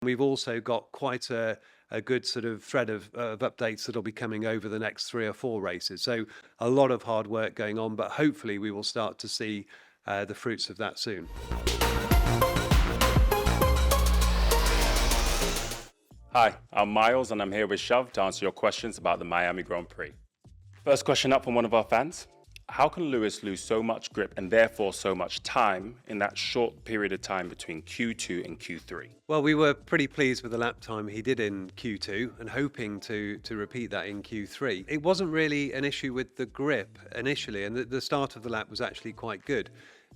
We've also got quite a good sort of thread of updates that'll be coming over the next 3 or 4 races. So a lot of hard work going on, but hopefully we will start to see the fruits of that soon. Hi, I'm Miles and I'm here with Shav to answer your questions about the Miami Grand Prix. First question up from one of our fans. How can Lewis lose so much grip and therefore so much time in that short period of time between Q2 and Q3? Well, we were pretty pleased with the lap time he did in Q2 and hoping to repeat that in Q3. It wasn't really an issue with the grip initially, and the start of the lap was actually quite good.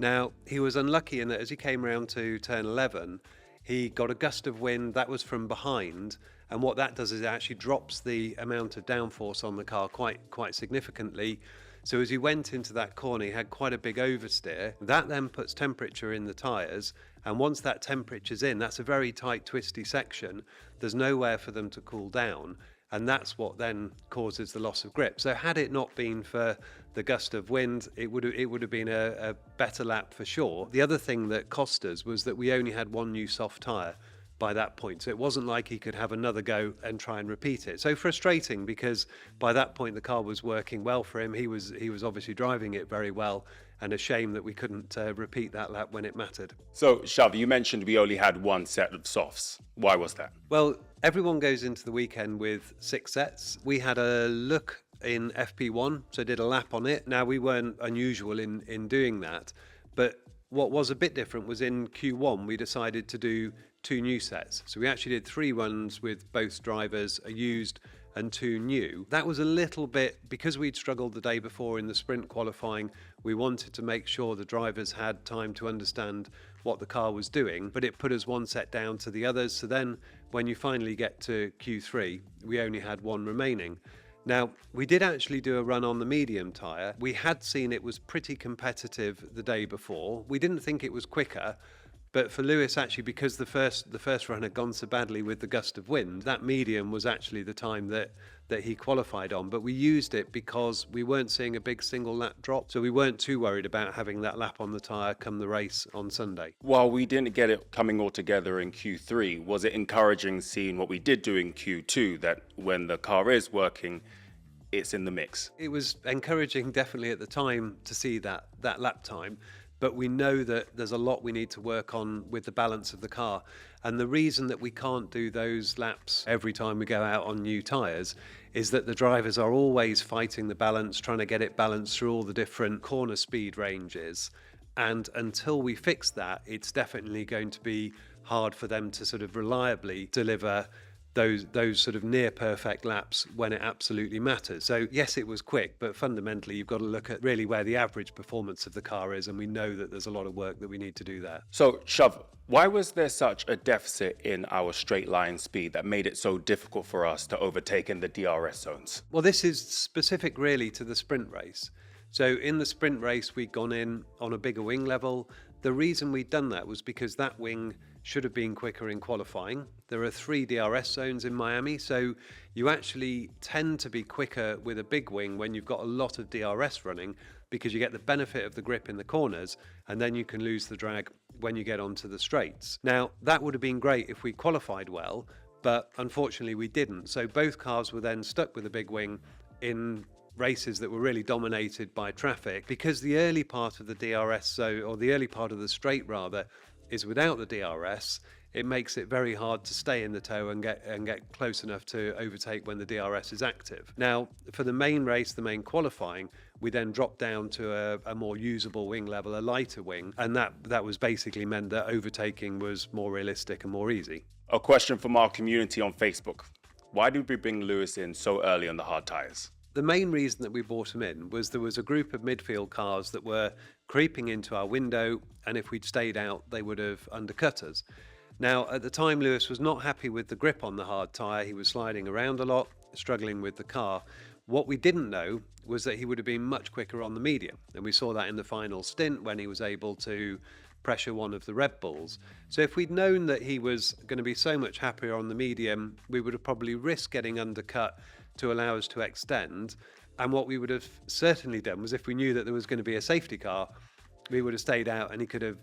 Now, he was unlucky in that as he came around to turn 11, he got a gust of wind that was from behind, and what that does is it actually drops the amount of downforce on the car quite significantly. So as he went into that corner, he had quite a big oversteer. That then puts temperature in the tyres, and once that temperature's in, that's a very tight, twisty section. There's nowhere for them to cool down, and that's what then causes the loss of grip. So had it not been for the gust of wind, it would have been a better lap for sure. The other thing that cost us was that we only had one new soft tyre by that point. So it wasn't like he could have another go and try and repeat it. So frustrating, because by that point the car was working well for him. He was obviously driving it very well, and a shame that we couldn't repeat that lap when it mattered. So, Shav, you mentioned we only had one set of softs. Why was that? Well, everyone goes into the weekend with 6 sets. We had a look in FP1, so did a lap on it. Now, we weren't unusual in doing that, but what was a bit different was in Q1 we decided to do 2 new sets. So we actually did 3 runs with both drivers, a used and 2 new. That was a little bit, because we'd struggled the day before in the sprint qualifying, we wanted to make sure the drivers had time to understand what the car was doing, but it put us 1 set down to the others. So then when you finally get to Q3, we only had 1 remaining. Now, we did actually do a run on the medium tyre. We had seen it was pretty competitive the day before. We didn't think it was quicker, but for Lewis, actually, because the first run had gone so badly with the gust of wind, that medium was actually the time that he qualified on. But we used it because we weren't seeing a big single lap drop, so we weren't too worried about having that lap on the tyre come the race on Sunday. While we didn't get it coming all together in Q3, was it encouraging seeing what we did do in Q2, that when the car is working, it's in the mix? It was encouraging definitely at the time to see that lap time, but we know that there's a lot we need to work on with the balance of the car. And the reason that we can't do those laps every time we go out on new tyres is that the drivers are always fighting the balance, trying to get it balanced through all the different corner speed ranges. And until we fix that, it's definitely going to be hard for them to sort of reliably deliver those sort of near perfect laps when it absolutely matters. So yes, it was quick, but fundamentally you've got to look at really where the average performance of the car is, and we know that there's a lot of work that we need to do there. So, Shav, why was there such a deficit in our straight line speed that made it so difficult for us to overtake in the DRS zones? Well, this is specific really to the sprint race. So in the sprint race, we'd gone in on a bigger wing level. The reason we'd done that was because that wing should have been quicker in qualifying. There are 3 DRS zones in Miami, so you actually tend to be quicker with a big wing when you've got a lot of DRS running, because you get the benefit of the grip in the corners, and then you can lose the drag when you get onto the straights. Now, that would have been great if we qualified well, but unfortunately we didn't. So both cars were then stuck with a big wing in races that were really dominated by traffic, because the early part of the DRS zone, or the early part of the straight rather, is without the DRS. It makes it very hard to stay in the tow and get close enough to overtake when the DRS is active. Now, for the main race, the main qualifying, we then dropped down to a more usable wing level, a lighter wing, and that was basically meant that overtaking was more realistic and more easy. A question from our community on Facebook. Why did we bring Lewis in so early on the hard tyres? The main reason that we brought him in was there was a group of midfield cars that were creeping into our window, and if we'd stayed out, they would have undercut us. Now, at the time, Lewis was not happy with the grip on the hard tyre. He was sliding around a lot, struggling with the car. What we didn't know was that he would have been much quicker on the medium, and we saw that in the final stint when he was able to pressure one of the Red Bulls. So if we'd known that he was going to be so much happier on the medium, we would have probably risked getting undercut to allow us to extend. And what we would have certainly done was, if we knew that there was going to be a safety car, we would have stayed out and he could have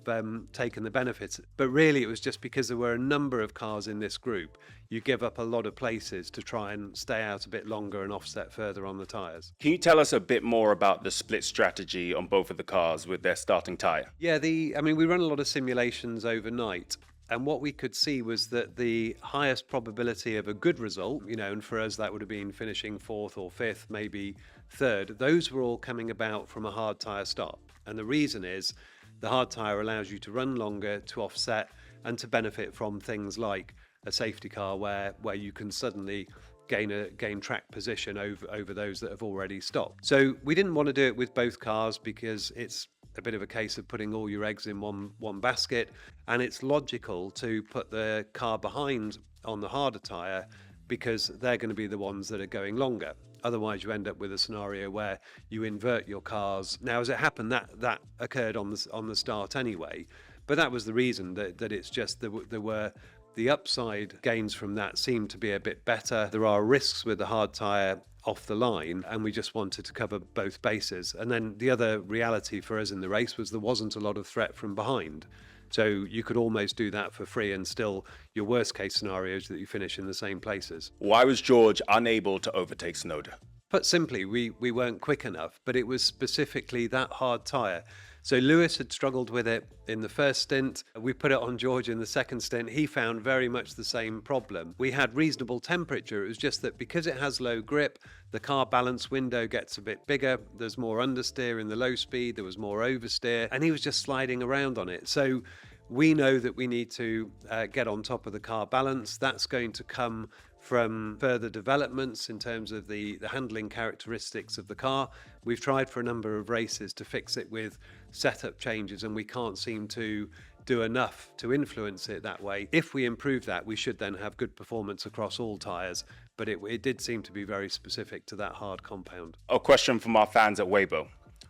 taken the benefits. But really, it was just because there were a number of cars in this group. You give up a lot of places to try and stay out a bit longer and offset further on the tyres. Can you tell us a bit more about the split strategy on both of the cars with their starting tyre? Yeah, we run a lot of simulations overnight. And what we could see was that the highest probability of a good result, and for us that would have been finishing fourth or fifth, maybe third, those were all coming about from a hard tyre start. And the reason is the hard tyre allows you to run longer, to offset, and to benefit from things like a safety car where you can suddenly gain track position over those that have already stopped. So we didn't want to do it with both cars because it's a bit of a case of putting all your eggs in one basket, and it's logical to put the car behind on the harder tyre because they're going to be the ones that are going longer. Otherwise you end up with a scenario where you invert your cars. Now, as it happened, that occurred on the start anyway, but that was the reason that it's just there were the upside gains from that seemed to be a bit better. There are risks with the hard tyre off the line, and we just wanted to cover both bases. And then the other reality for us in the race was there wasn't a lot of threat from behind. So you could almost do that for free, and still your worst case scenario is that you finish in the same places. Why was George unable to overtake Tsunoda? Put simply, we weren't quick enough, but it was specifically that hard tyre. So Lewis had struggled with it in the first stint. We put it on George in the second stint. He found very much the same problem. We had reasonable temperature. It was just that because it has low grip, the car balance window gets a bit bigger. There's more understeer in the low speed. There was more oversteer, and he was just sliding around on it. So we know that we need to get on top of the car balance. That's going to come from further developments in terms of the handling characteristics of the car. We've tried for a number of races to fix it with setup changes, and we can't seem to do enough to influence it that way. If we improve that, we should then have good performance across all tyres, but it did seem to be very specific to that hard compound. A question from our fans at Weibo.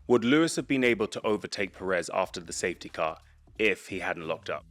Would Lewis have been able to overtake Perez after the safety car if he hadn't locked up?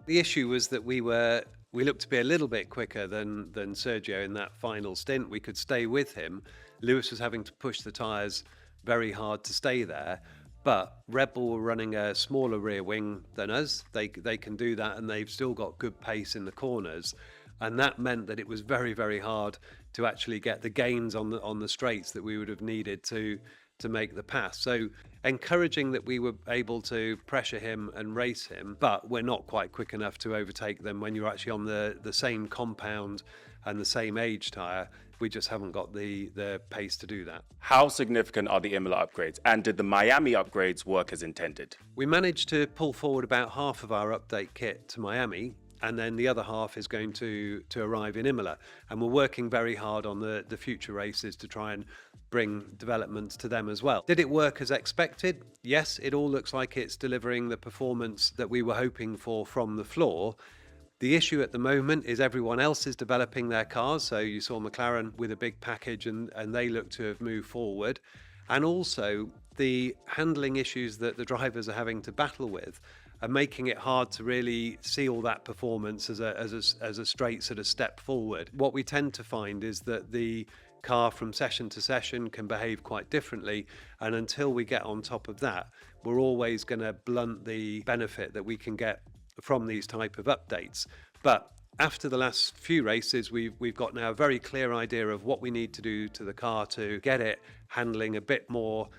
The issue was that we looked to be a little bit quicker than Sergio in that final stint. We could stay with him. Lewis was having to push the tyres very hard to stay there. But Red Bull were running a smaller rear wing than us. They can do that, and they've still got good pace in the corners. And that meant that it was very, very hard to actually get the gains on the straights that we would have needed to make the pass. So encouraging that we were able to pressure him and race him, but we're not quite quick enough to overtake them when you're actually on the same compound and the same age tyre. We just haven't got the pace to do that. How significant are the Imola upgrades, and did the Miami upgrades work as intended? We managed to pull forward about half of our update kit to Miami, and then the other half is going to arrive in Imola. And we're working very hard on the future races to try and bring developments to them as well. Did it work as expected? Yes, it all looks like it's delivering the performance that we were hoping for from the floor. The issue at the moment is everyone else is developing their cars. So you saw McLaren with a big package, and they look to have moved forward. And also the handling issues that the drivers are having to battle with are making it hard to really see all that performance as a straight sort of step forward. What we tend to find is that the car from session to session can behave quite differently, and until we get on top of that, we're always going to blunt the benefit that we can get from these type of updates. But after the last few races, we've got now a very clear idea of what we need to do to the car to get it handling a bit more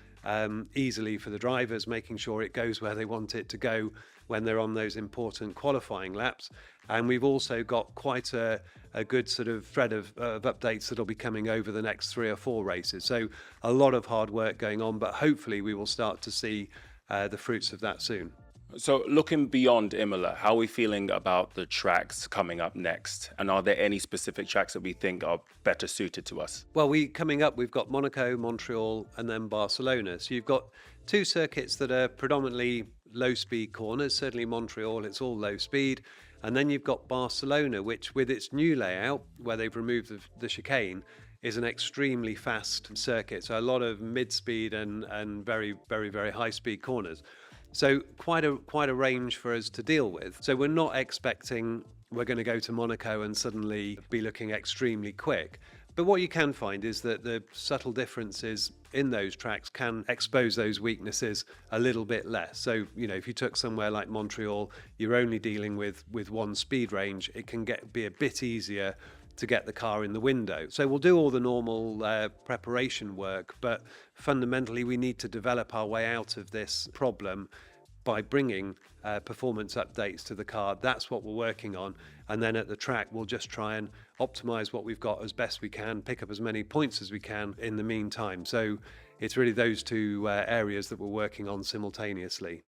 easily for the drivers, making sure it goes where they want it to go when they're on those important qualifying laps. And we've also got quite a good sort of thread of updates that'll be coming over the next 3 or 4 races. So a lot of hard work going on, but hopefully we will start to see the fruits of that soon. So looking beyond Imola, how are we feeling about the tracks coming up next? And are there any specific tracks that we think are better suited to us? Well, we've got Monaco, Montreal, and then Barcelona. So you've got 2 circuits that are predominantly low-speed corners. Certainly Montreal, it's all low speed. And then you've got Barcelona, which with its new layout, where they've removed the chicane, is an extremely fast circuit. So a lot of mid-speed and very, very, very high-speed corners. So quite a range for us to deal with. So we're not expecting we're going to go to Monaco and suddenly be looking extremely quick. But what you can find is that the subtle differences in those tracks can expose those weaknesses a little bit less. So, if you took somewhere like Montreal, you're only dealing with one speed range, it can be a bit easier to get the car in the window. So we'll do all the normal preparation work, but fundamentally we need to develop our way out of this problem by bringing performance updates to the car. That's what we're working on. And then at the track, we'll just try and optimize what we've got as best we can, pick up as many points as we can in the meantime. So it's really those two areas that we're working on simultaneously.